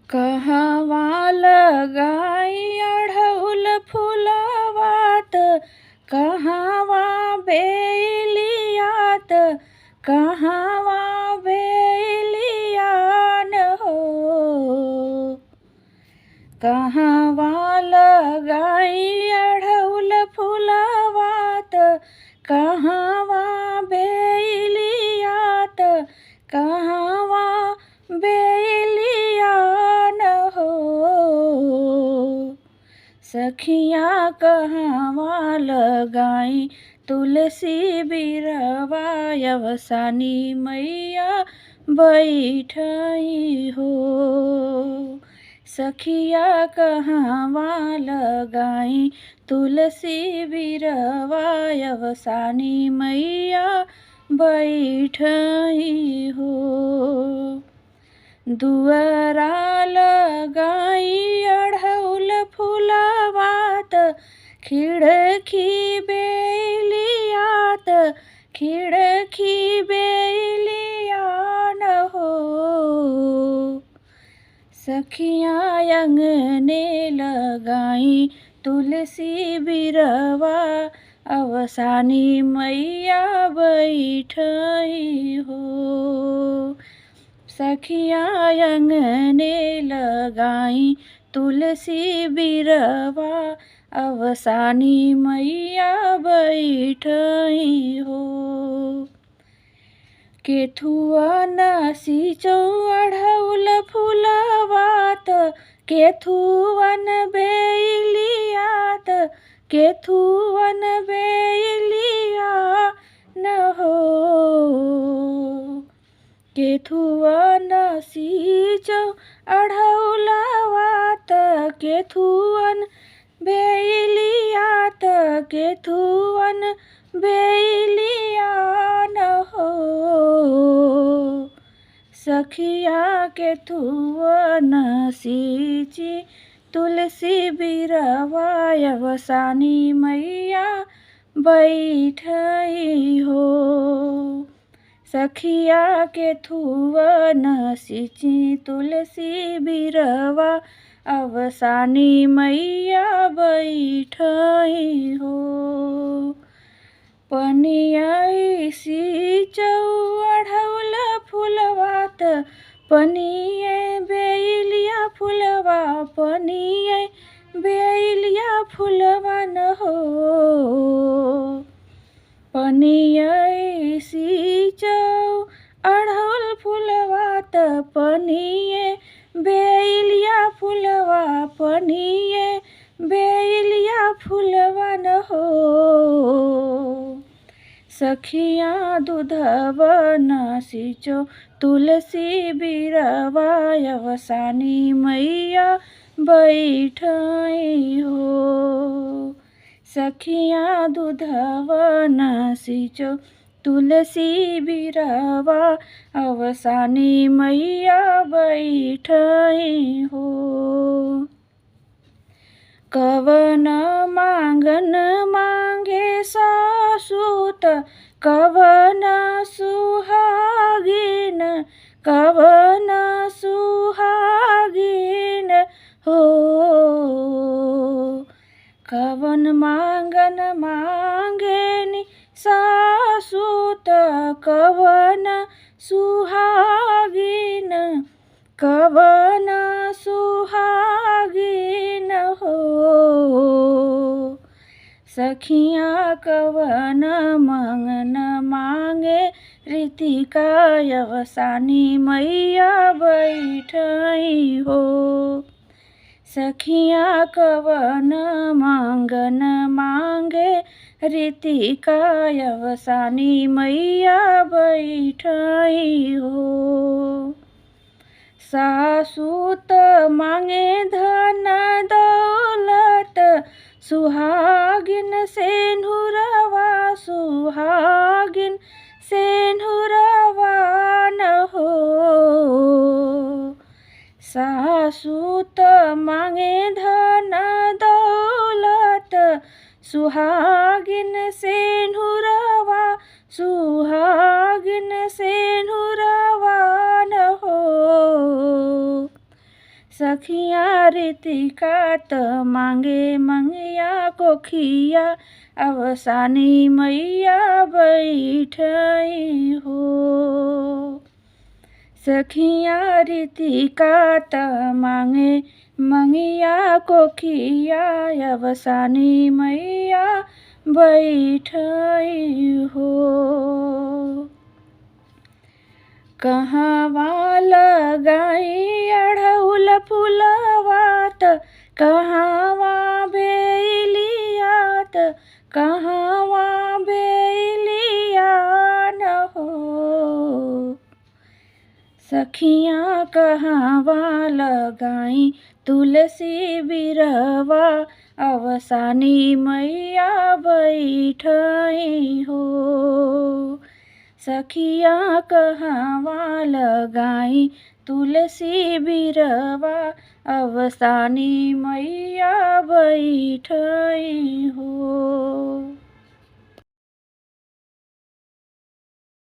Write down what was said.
कहवा लगाई अढ़उल फुलवात, कहवा बेलियात, कहवा बेलियान हो। कहवा लगाई अढ़उल फुलवात, कहवा बेलियात, कहवा बेलियान हो। सखिया कहवा लगाई तुलसी बिरवा, अवसानी मैया बैठई हो। सखिया कहवा लगाई तुलसी बिरवा, अवसानी मैया बैठई हो। दुअरा लगाई अढ़उल फुलवात, खिड़की बेलियात, खिड़की बेलियान हो। सखिया अंगने लगाई तुलसी बिरवा, अवसानी मैया बैठई हो। सखिया अंगने लगाई तुलसी बिरवा, अवसानी मैया बैठई हो। केथुआ नासिचौ अढ़उल फुलवात, केथुअन बेलियात, केथुअन बेलियान हो। केथुअन नासिचौ अढ़उलवात, केथुअन बेलियात, केथुअन बेलियान हो। सखिया केथुअन नासिची तुलसी बिरवा, अवसानी मैया बैठई हो। सखिया केथुअन नासिची तुलसी बिरवा, अवसानी मैया बैठई हो। पनियै सिचौ अढ़उल फुलवात, पनियै बेलिया फुलवा, पनियै बेलिया फुलवन हो। पनियै सिचौ अढ़उल फुलवात, पनियै बेलिया फुलवा, पनियै बेलिया फुलवन हो। सखिया दूधवा नासिचौ तुलसी बिरवा, अवसानी मैया बैठई हो। सखिया दूधवा नासिचौ तुलसी बिरवा, अवसानी मैया बैठई हो। कवन मांगन मांगे सासुत, कवन सुहागिन, कवन सुहागिन हो। कवन मांगन मांगेनी सासुत, कवन सुहागिन, कवन सुहागिन हो। सखिया कवन मंगन मांगे रीतिका, अवसानी मैया बैठई हो। सखिया कवन मंगन मांगे रीतिका, अवसानी मैया बैठई हो। सासुत मांगे धन दौलत, सुहागिन सेनुरवा, सुहागिन सेनुरवा न हो। सासुत मांगे धन दौलत, सुहागिन सेनुरवा, सुहागिन सेनुरवा न हो। सखिया रीतिका त मांगे मंगिया कोखिया अवसानी मैया बैठई हो। सखिया रीतिका त मांगे मंगिया कोखिया अवसानी मैया बैठई हो। कहवा लगाई अढ़उल फुलवात कहवा बेलियात कहवा बेलिया न हो। सखियाँ कहवा लगाई तुलसी बिरवा अवसानी मैया बैठई हो। सखियाँ कहवा लगाई तुलसी बिरवा अवसानी मैया बैठई हो।